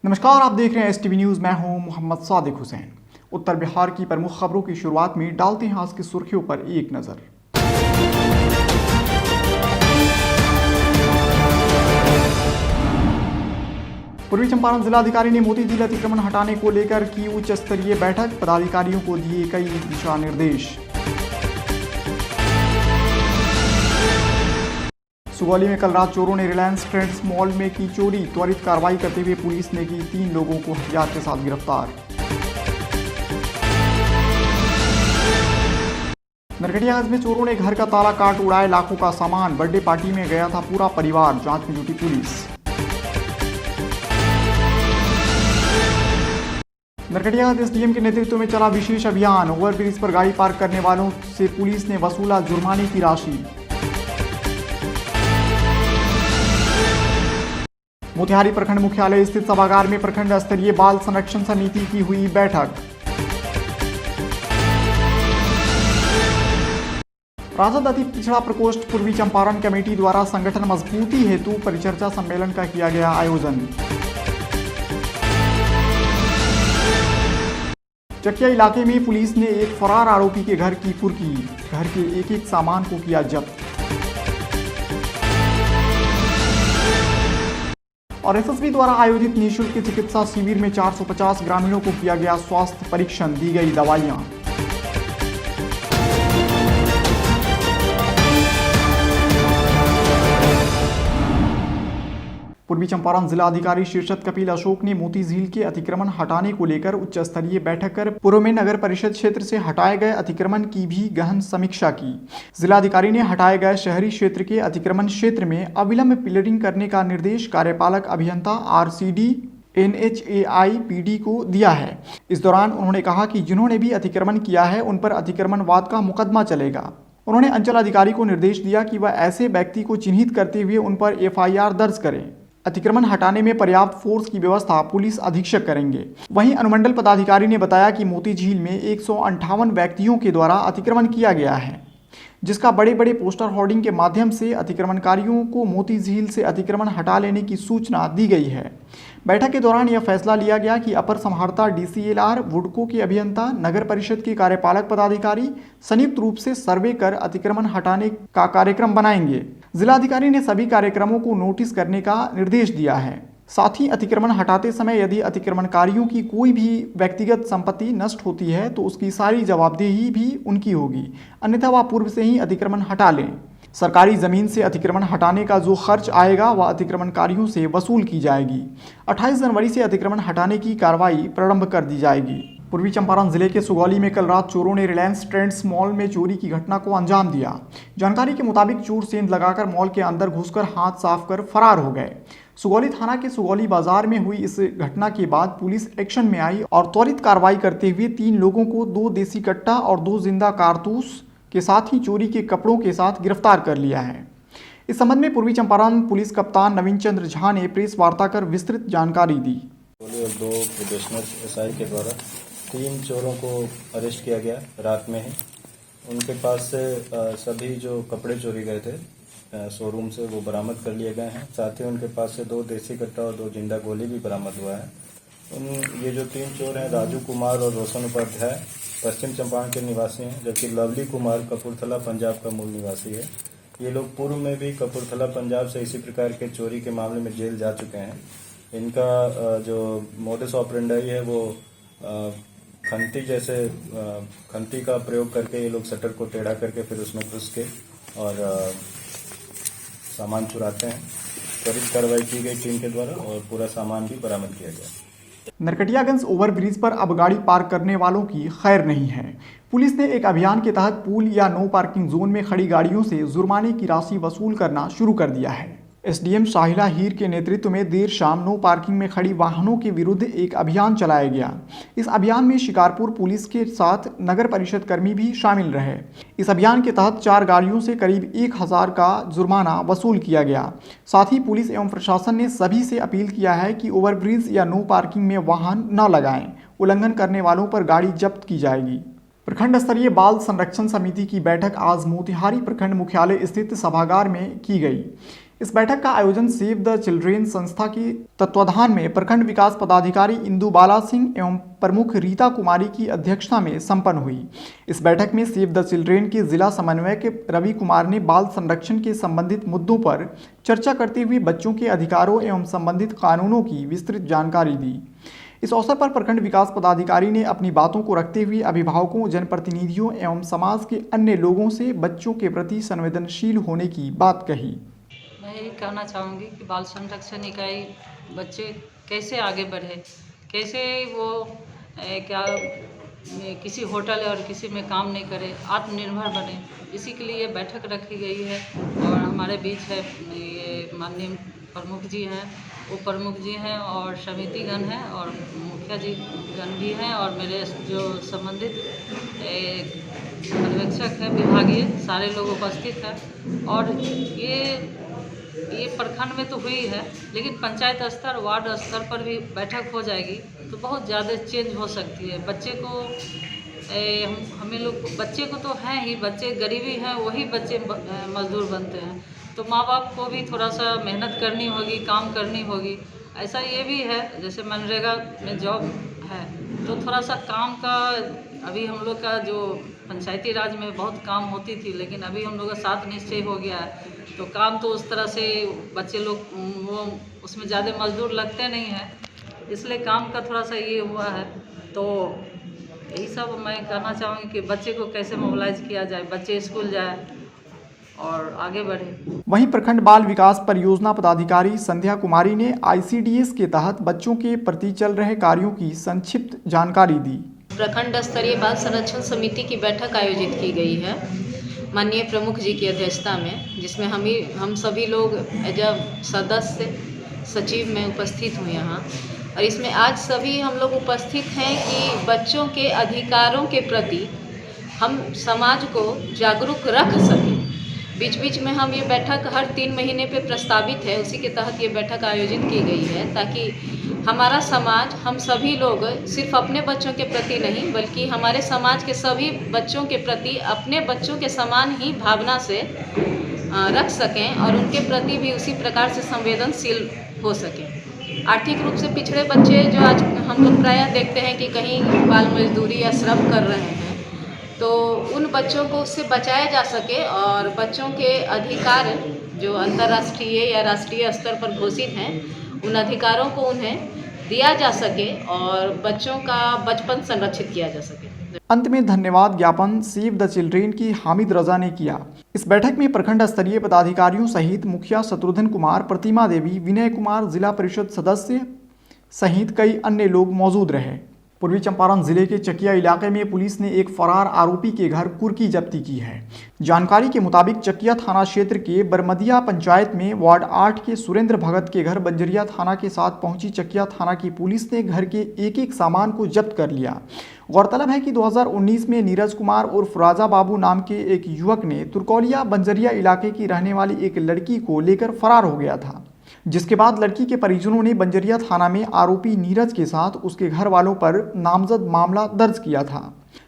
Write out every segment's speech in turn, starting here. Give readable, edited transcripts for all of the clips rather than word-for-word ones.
नमस्कार, आप देख रहे हैं STV न्यूज़। मैं हूं मोहम्मद सादिक हुसैन। उत्तर बिहार की प्रमुख खबरों की शुरुआत में डालते हैं आज की सुर्खियों पर एक नज़र। पूर्वी चंपारण जिलाधिकारी ने मोतीझील अतिक्रमण हटाने को लेकर की उच्च स्तरीय बैठक, पदाधिकारियों को दिए कई दिशा निर्देश। सुगौली में कल रात चोरों ने रिलायंस ट्रेंड्स मॉल में की चोरी, त्वरित कार्रवाई करते हुए पुलिस ने की 3 लोगों को हथियार के साथ गिरफ्तार। नरकटियागंज में चोरों ने घर का ताला काट उड़ाए लाखों का सामान, बर्थडे पार्टी में गया था पूरा परिवार, जांच में जुटी पुलिस। नरकटियागंज SDM के नेतृत्व में चला विशेष अभियान, ओवरब्रिज पर गाड़ी पार्क करने वालों से पुलिस ने वसूला जुर्माने की राशि। मोतिहारी प्रखंड मुख्यालय स्थित सभागार में प्रखंड स्तरीय बाल संरक्षण समिति की हुई बैठक। राजद अति पिछड़ा प्रकोष्ठ पूर्वी चंपारण कमेटी द्वारा संगठन मजबूती हेतु परिचर्चा सम्मेलन का किया गया आयोजन। चकिया इलाके में पुलिस ने एक फरार आरोपी के घर की कुर्की, घर के एक सामान को किया जब्त। और SSB द्वारा आयोजित निःशुल्क चिकित्सा शिविर में 450 ग्रामीणों को किया गया स्वास्थ्य परीक्षण, दी गई दवाइयां। पूर्वी चंपारण जिलाधिकारी शीर्षत कपिल अशोक ने मोतीझील के अतिक्रमण हटाने को लेकर उच्च स्तरीय बैठक कर पूर्व में नगर परिषद क्षेत्र से हटाए गए अतिक्रमण की भी गहन समीक्षा की। जिलाधिकारी ने हटाए गए शहरी क्षेत्र के अतिक्रमण क्षेत्र में अविलंब पिलरिंग करने का निर्देश कार्यपालक अभियंता RCD NHAI PD को दिया है। इस दौरान उन्होंने कहा कि जिन्होंने भी अतिक्रमण किया है उन पर अतिक्रमणवाद का मुकदमा चलेगा। उन्होंने अंचल अधिकारी को निर्देश दिया कि वह ऐसे व्यक्ति को चिन्हित करते हुए उन पर FIR दर्ज करें। अतिक्रमण हटाने में पर्याप्त फोर्स की व्यवस्था पुलिस अधीक्षक करेंगे। वहीं अनुमंडल पदाधिकारी ने बताया कि मोतीझील में 158 व्यक्तियों के द्वारा अतिक्रमण किया गया है, जिसका बड़े बड़े पोस्टर होर्डिंग के माध्यम से अतिक्रमणकारियों को मोतीझील से अतिक्रमण हटा लेने की सूचना दी गई है। बैठक के दौरान यह फैसला लिया गया कि अपर समाहर्ता DCLR, वुडको के अभियंता, नगर परिषद के कार्यपालक पदाधिकारी संयुक्त रूप से सर्वे कर अतिक्रमण हटाने का कार्यक्रम बनाएंगे। जिलाधिकारी ने सभी कार्यक्रमों को नोटिस करने का निर्देश दिया है। साथ ही अतिक्रमण हटाते समय यदि अतिक्रमणकारियों की कोई भी व्यक्तिगत संपत्ति नष्ट होती है तो उसकी सारी जवाबदेही भी उनकी होगी, अन्यथा वह पूर्व से ही अतिक्रमण हटा लें। सरकारी जमीन से अतिक्रमण हटाने का जो खर्च आएगा वह अतिक्रमणकारियों से वसूल की जाएगी। 28 जनवरी से अतिक्रमण हटाने की कार्रवाई प्रारंभ कर दी जाएगी। पूर्वी चंपारण जिले के सुगौली में कल रात चोरों ने रिलायंस ट्रेंड्स मॉल में चोरी की घटना को अंजाम दिया। जानकारी के मुताबिक चोर सेंध लगाकर मॉल के अंदर घुसकर हाथ साफ कर फरार हो गए। सुगौली थाना के सुगौली बाजार में हुई इस घटना के बाद पुलिस एक्शन में आई और त्वरित कार्रवाई करते हुए 3 लोगों को 2 देसी कट्टा और 2 जिंदा कारतूस के साथ ही चोरी के कपड़ों के साथ गिरफ्तार कर लिया है। इस संबंध में पूर्वी चंपारण पुलिस कप्तान नवीन चंद्र झा ने प्रेस वार्ता कर विस्तृत जानकारी दी। 2 प्रोबेशनर SI के द्वारा 3 चोरों को अरेस्ट किया गया रात में ही। उनके पास से सभी जो कपड़े चोरी गए थे शोरूम से वो बरामद कर लिए गए हैं। साथ ही उनके पास से 2 देसी कट्टा और 2 जिंदा गोली भी बरामद हुआ है। ये जो 3 चोर हैं राजू कुमार और रोशन उपाध्याय पश्चिम चंपारण के निवासी हैं, जबकि लवली कुमार कपूरथला पंजाब का मूल निवासी है। ये लोग पूर्व में भी कपूरथला पंजाब से इसी प्रकार के चोरी के मामले में जेल जा चुके हैं। इनका जो मोडस ऑपरेंडी है वो खंती का प्रयोग करके ये लोग शटर को टेढ़ा करके फिर उसमें घुस के और सामान चुराते हैं। त्वरित कार्रवाई की गई टीम के द्वारा और पूरा सामान भी बरामद किया गया। नरकटियागंज ओवरब्रिज पर अब गाड़ी पार्क करने वालों की खैर नहीं है। पुलिस ने एक अभियान के तहत पुल या नो पार्किंग जोन में खड़ी गाड़ियों से जुर्माने की राशि वसूल करना शुरू कर दिया है। SDM साहिला हीर के नेतृत्व में देर शाम नो पार्किंग में खड़ी वाहनों के विरुद्ध एक अभियान चलाया गया। इस अभियान में शिकारपुर पुलिस के साथ नगर परिषद कर्मी भी शामिल रहे। इस अभियान के तहत 4 गाड़ियों से करीब 1000 का जुर्माना वसूल किया गया। साथ ही पुलिस एवं प्रशासन ने सभी से अपील किया है कि ओवरब्रिज या नो पार्किंग में वाहन न लगाएं। उल्लंघन करने वालों पर गाड़ी जब्त की जाएगी। प्रखंड स्तरीय बाल संरक्षण समिति की बैठक आज मोतिहारी प्रखंड मुख्यालय स्थित सभागार में की गई। इस बैठक का आयोजन सेव द चिल्ड्रेन संस्था के तत्वाधान में प्रखंड विकास पदाधिकारी इंदु बाला सिंह एवं प्रमुख रीता कुमारी की अध्यक्षता में संपन्न हुई। इस बैठक में सेव द चिल्ड्रेन के जिला समन्वयक रवि कुमार ने बाल संरक्षण के संबंधित मुद्दों पर चर्चा करते हुए बच्चों के अधिकारों एवं संबंधित कानूनों की विस्तृत जानकारी दी। इस अवसर पर प्रखंड विकास पदाधिकारी ने अपनी बातों को रखते हुए अभिभावकों, जनप्रतिनिधियों एवं समाज के अन्य लोगों से बच्चों के प्रति संवेदनशील होने की बात कही। मैं यही कहना चाहूँगी कि बाल संरक्षण इकाई बच्चे कैसे आगे बढ़े, कैसे वो क्या किसी होटल और किसी में काम नहीं करे, आत्मनिर्भर बने, इसी के लिए बैठक रखी गई है। और हमारे बीच है ये माननीय प्रमुख जी हैं, उप प्रमुख जी हैं और समितिगण हैं और मुखिया जी गण भी हैं और मेरे जो संबंधित पर्यवेक्षक हैं विभागीय, सारे लोग उपस्थित हैं। और ये प्रखंड में तो हुई है, लेकिन पंचायत स्तर, वार्ड स्तर पर भी बैठक हो जाएगी तो बहुत ज़्यादा चेंज हो सकती है। बच्चे को हमें लोग बच्चे को तो हैं ही, बच्चे गरीबी हैं वही बच्चे मजदूर बनते हैं, तो माँ बाप को भी थोड़ा सा मेहनत करनी होगी, काम करनी होगी। ऐसा ये भी है जैसे मनरेगा में जॉब है तो थोड़ा सा काम का अभी हम लोग का जो पंचायती राज में बहुत काम होती थी, लेकिन अभी हम लोग का 7 निश्चय हो गया है तो काम तो उस तरह से बच्चे लोग वो उसमें ज़्यादा मजदूर लगते नहीं हैं, इसलिए काम का थोड़ा सा ये हुआ है। तो यही सब मैं कहना चाहूँगी कि बच्चे को कैसे मोबिलाइज किया जाए, बच्चे स्कूल जाए और आगे बढ़े। वहीं प्रखंड बाल विकास परियोजना पदाधिकारी संध्या कुमारी ने ICDS के तहत बच्चों के प्रति चल रहे कार्यों की संक्षिप्त जानकारी दी। प्रखंड स्तरीय बाल संरक्षण समिति की बैठक आयोजित की गई है माननीय प्रमुख जी की अध्यक्षता में, जिसमें हम सभी लोग एज अ सदस्य सचिव में उपस्थित हुए यहाँ। और इसमें आज सभी हम लोग उपस्थित हैं कि बच्चों के अधिकारों के प्रति हम समाज को जागरूक रख सकें। बीच बीच में हम ये बैठक हर 3 महीने पे प्रस्तावित है, उसी के तहत ये बैठक आयोजित की गई है ताकि हमारा समाज, हम सभी लोग सिर्फ अपने बच्चों के प्रति नहीं बल्कि हमारे समाज के सभी बच्चों के प्रति अपने बच्चों के समान ही भावना से रख सकें और उनके प्रति भी उसी प्रकार से संवेदनशील हो सकें। आर्थिक रूप से पिछड़े बच्चे जो आज हम लोग प्रायः देखते हैं कि कहीं बाल मजदूरी या श्रम कर रहे हैं, तो उन बच्चों को उससे बचाया जा सके और बच्चों के अधिकार जो अंतर्राष्ट्रीय या राष्ट्रीय स्तर पर घोषित हैं उन अधिकारों को उन्हें दिया जा सके और बच्चों का बचपन संरक्षित किया जा सके। अंत में धन्यवाद ज्ञापन सेव द चिल्ड्रेन की हामिद रजा ने किया। इस बैठक में प्रखंड स्तरीय पदाधिकारियों सहित मुखिया शत्रुघ्न कुमार, प्रतिमा देवी, विनय कुमार, जिला परिषद सदस्य सहित कई अन्य लोग मौजूद रहे। पूर्वी चंपारण जिले के चकिया इलाके में पुलिस ने एक फरार आरोपी के घर कुर्की जब्ती की है। जानकारी के मुताबिक चकिया थाना क्षेत्र के बरमदिया पंचायत में वार्ड 8 के सुरेंद्र भगत के घर बंजरिया थाना के साथ पहुंची चकिया थाना की पुलिस ने घर के एक सामान को जब्त कर लिया। गौरतलब है कि 2019 में नीरज कुमार उर्फ राजा बाबू नाम के एक युवक ने तुर्कौलिया बंजरिया इलाके की रहने वाली एक लड़की को लेकर फरार हो गया था, जिसके बाद लड़की के परिजनों ने बंजरिया थाना में आरोपी नीरज के साथ उसके घर वालों पर नामजद मामला दर्ज किया था,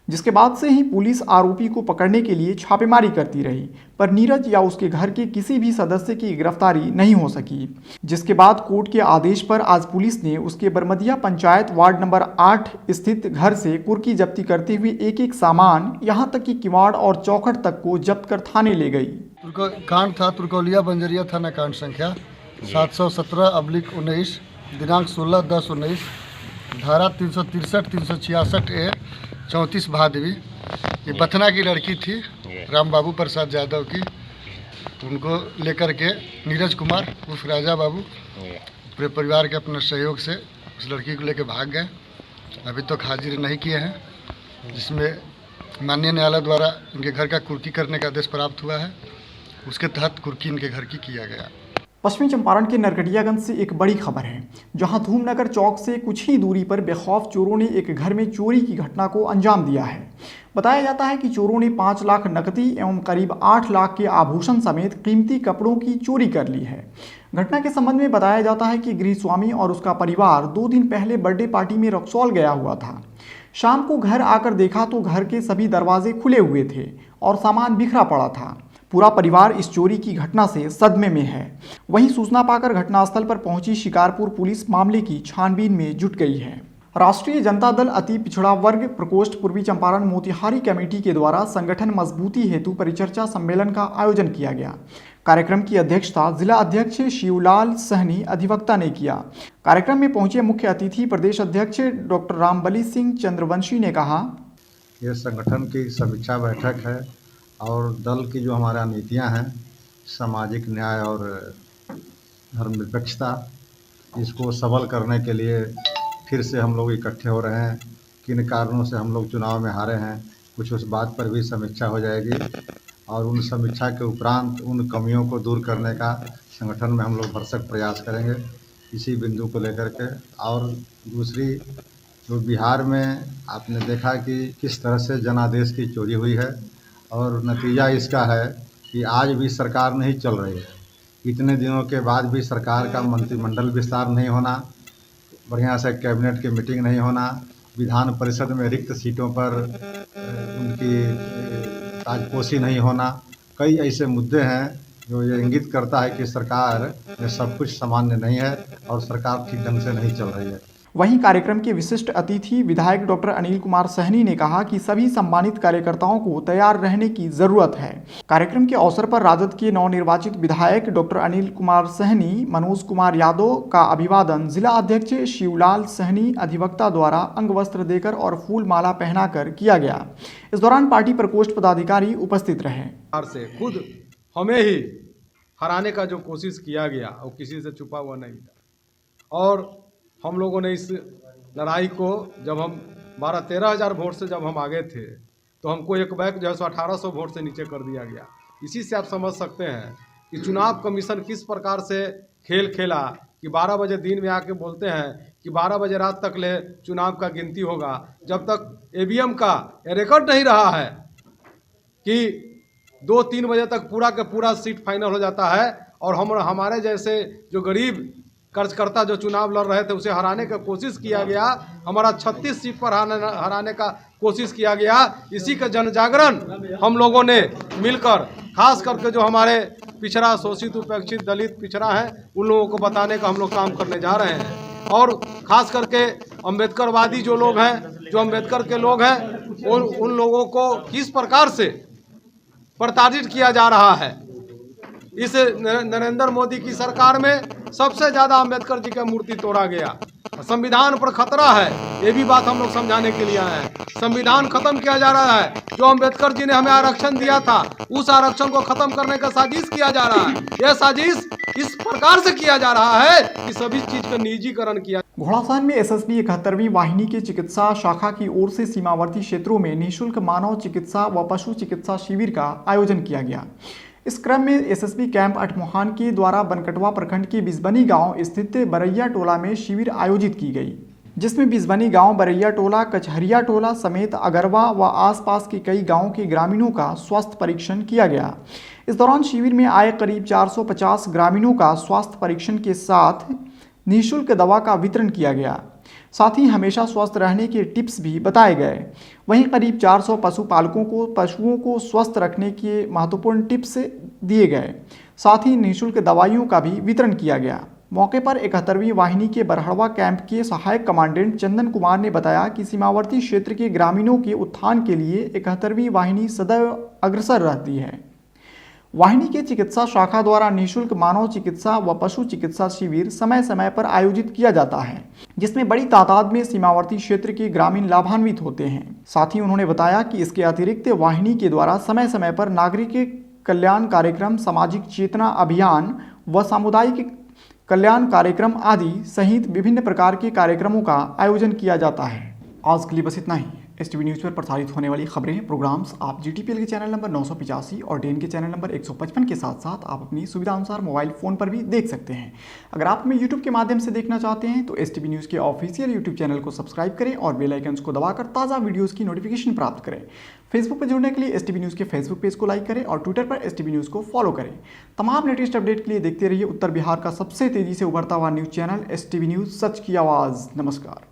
जिसके बाद से ही पुलिस आरोपी को पकड़ने के लिए छापेमारी करती रही, पर नीरज या उसके घर के किसी भी सदस्य की गिरफ्तारी नहीं हो सकी। जिसके बाद कोर्ट के आदेश पर आज पुलिस ने उसके बरमदिया पंचायत वार्ड नंबर 8 स्थित घर से कुर्की जब्ती करते हुए एक सामान, यहां तक कि किवाड़ और चौखट तक को जब्त कर थाने ले गई। कांड था तुर्कौलिया बंजरिया थाना, कांड संख्या 717/19 दिनांक 16/10/19, धारा 363, 366 ए 34 भादवी। ये बथना की लड़की थी, राम बाबू प्रसाद यादव की। उनको लेकर के नीरज कुमार उर्फ राजा बाबू पूरे परिवार के अपने सहयोग से उस लड़की को लेकर भाग गए। अभी तक हाजिर नहीं किए हैं, जिसमें माननीय न्यायालय द्वारा इनके घर का कुर्की करने का आदेश प्राप्त हुआ है। उसके तहत कुर्की इनके घर की किया गया। पश्चिमी चंपारण के नरकटियागंज से एक बड़ी खबर है, जहां धूमनगर चौक से कुछ ही दूरी पर बेखौफ चोरों ने एक घर में चोरी की घटना को अंजाम दिया है। बताया जाता है कि चोरों ने 5 लाख नकदी एवं करीब 8 लाख के आभूषण समेत कीमती कपड़ों की चोरी कर ली है। घटना के संबंध में बताया जाता है कि गृहस्वामी और उसका परिवार 2 दिन पहले बर्थडे पार्टी में रक्सौल गया हुआ था। शाम को घर आकर देखा तो घर के सभी दरवाजे खुले हुए थे और सामान बिखरा पड़ा था। पूरा परिवार इस चोरी की घटना से सदमे में है। वहीं सूचना पाकर घटनास्थल पर पहुंची शिकारपुर पुलिस मामले की छानबीन में जुट गई है। राष्ट्रीय जनता दल अति पिछड़ा वर्ग प्रकोष्ठ पूर्वी चंपारण मोतिहारी कमेटी के द्वारा संगठन मजबूती हेतु परिचर्चा सम्मेलन का आयोजन किया गया। कार्यक्रम की अध्यक्षता जिला अध्यक्ष शिवलाल सहनी अधिवक्ता ने किया। कार्यक्रम में पहुंचे मुख्य अतिथि प्रदेश अध्यक्ष डॉक्टर रामबली सिंह चंद्रवंशी ने कहा, यह संगठन की समीक्षा बैठक है और दल की जो हमारा नीतियां हैं, सामाजिक न्याय और धर्मनिरपेक्षता, इसको सबल करने के लिए फिर से हम लोग इकट्ठे हो रहे हैं। किन कारणों से हम लोग चुनाव में हारे हैं, कुछ उस बात पर भी समीक्षा हो जाएगी और उन समीक्षा के उपरांत उन कमियों को दूर करने का संगठन में हम लोग भरसक प्रयास करेंगे इसी बिंदु को लेकर के। और दूसरी, जो बिहार में आपने देखा कि किस तरह से जनादेश की चोरी हुई है और नतीजा इसका है कि आज भी सरकार नहीं चल रही है। इतने दिनों के बाद भी सरकार का मंत्रिमंडल विस्तार नहीं होना, बढ़िया से कैबिनेट की मीटिंग नहीं होना, विधान परिषद में रिक्त सीटों पर उनकी ताजपोशी नहीं होना, कई ऐसे मुद्दे हैं जो ये इंगित करता है कि सरकार में सब कुछ सामान्य नहीं है और सरकार ठीक ढंग से नहीं चल रही है। वहीं कार्यक्रम के विशिष्ट अतिथि विधायक डॉक्टर अनिल कुमार सहनी ने कहा कि सभी सम्मानित कार्यकर्ताओं को तैयार रहने की जरूरत है। कार्यक्रम के अवसर पर राजद के नवनिर्वाचित विधायक डॉक्टर अनिल कुमार सहनी, मनोज कुमार यादव का अभिवादन जिला अध्यक्ष शिवलाल सहनी अधिवक्ता द्वारा अंग वस्त्र देकर और फूल माला पहनाकर किया गया। इस दौरान पार्टी प्रकोष्ठ पदाधिकारी उपस्थित रहे। से खुद हमें ही हराने का जो कोशिश किया गया वो किसी से छुपा हुआ नहीं था और हम लोगों ने इस लड़ाई को, जब हम 12-13 हज़ार वोट से जब हम आगे थे तो हमको एक बैक जो है 1800 वोट से नीचे कर दिया गया। इसी से आप समझ सकते हैं कि चुनाव कमीशन किस प्रकार से खेल खेला कि 12 बजे दिन में आके बोलते हैं कि 12 बजे रात तक ले चुनाव का गिनती होगा, जब तक ईवीएम का रिकॉर्ड नहीं रहा है कि 2-3 बजे तक पूरा का पूरा सीट फाइनल हो जाता है और हमारे जैसे जो गरीब कार्यकर्ता जो चुनाव लड़ रहे थे उसे हराने का कोशिश किया गया। हमारा 36 सीट पर हराने का कोशिश किया गया। इसी का जन जागरण हम लोगों ने मिलकर, खास करके जो हमारे पिछड़ा, शोषित, उपेक्षित, दलित, पिछड़ा है, उन लोगों को बताने का हम लोग काम करने जा रहे हैं। और खास करके अम्बेडकरवादी जो लोग हैं, जो अम्बेडकर के लोग हैं, उन लोगों को किस प्रकार से प्रताड़ित किया जा रहा है। इस नरेंद्र मोदी की सरकार में सबसे ज़्यादा अम्बेडकर जी का मूर्ति तोड़ा गया। संविधान पर खतरा है, ये भी बात हम लोग समझाने के लिए आए हैं। संविधान खत्म किया जा रहा है। जो अम्बेडकर जी ने हमें आरक्षण दिया था, उस आरक्षण को खत्म करने का साजिश किया जा रहा है। यह साजिश इस प्रकार से किया जा रहा है कि सभी चीज का निजीकरण किया। घोड़ासान में एसएसबी 71वीं वाहिनी की चिकित्सा शाखा की ओर से सीमावर्ती क्षेत्रों में निःशुल्क मानव चिकित्सा व पशु चिकित्सा शिविर का आयोजन किया गया। इस क्रम में एसएसबी कैंप अठमोहान के द्वारा बनकटवा प्रखंड के बिजबनी गांव स्थित बरैया टोला में शिविर आयोजित की गई, जिसमें बिजबनी गांव, बरैया टोला, कचहरिया टोला समेत अगरवा व आसपास के कई गांवों के ग्रामीणों का स्वास्थ्य परीक्षण किया गया। इस दौरान शिविर में आए करीब 450 ग्रामीणों का स्वास्थ्य परीक्षण के साथ निःशुल्क दवा का वितरण किया गया। साथ ही हमेशा स्वस्थ रहने के टिप्स भी बताए गए। वहीं करीब 400 पशुपालकों को पशुओं को स्वस्थ रखने के महत्वपूर्ण टिप्स दिए गए। साथ ही निःशुल्क दवाइयों का भी वितरण किया गया। मौके पर 71वीं वाहिनी के बरहड़वा कैंप के सहायक कमांडेंट चंदन कुमार ने बताया कि सीमावर्ती क्षेत्र के ग्रामीणों के उत्थान के लिए 71वीं वाहिनी सदैव अग्रसर रहती है। वाहिनी के चिकित्सा शाखा द्वारा निःशुल्क मानव चिकित्सा व पशु चिकित्सा शिविर समय समय पर आयोजित किया जाता है, जिसमें बड़ी तादाद में सीमावर्ती क्षेत्र के ग्रामीण लाभान्वित होते हैं। साथ ही उन्होंने बताया कि इसके अतिरिक्त वाहिनी के द्वारा समय समय पर नागरिक कल्याण कार्यक्रम, सामाजिक चेतना अभियान व सामुदायिक कल्याण कार्यक्रम आदि सहित विभिन्न प्रकार के कार्यक्रमों का आयोजन किया जाता है। आज के लिए बस इतना ही। STV न्यूज़ पर प्रसारित होने वाली खबरें, प्रोग्राम्स आप GTPL के चैनल नंबर 985 और DN के चैनल नंबर 155 के साथ साथ आप अपनी सुविधा अनुसार मोबाइल फ़ोन पर भी देख सकते हैं। अगर आप हमें YouTube के माध्यम से देखना चाहते हैं तो STV न्यूज़ के ऑफिशियल YouTube चैनल को सब्सक्राइब करें और बेल आइकन्स को दबाकर ताज़ा वीडियोज़ की नोटिफिकेशन प्राप्त करें। फेसबुक पर जुड़ने के लिए STV न्यूज़ के फेसबुक पेज को लाइक करें और ट्विटर पर STV न्यूज़ को फॉलो करें। तमाम लेटेस्ट अपडेट के लिए देखते रहिए उत्तर बिहार का सबसे तेज़ी से उभरता हुआ न्यूज़ चैनल STV न्यूज़, सच की आवाज़। नमस्कार।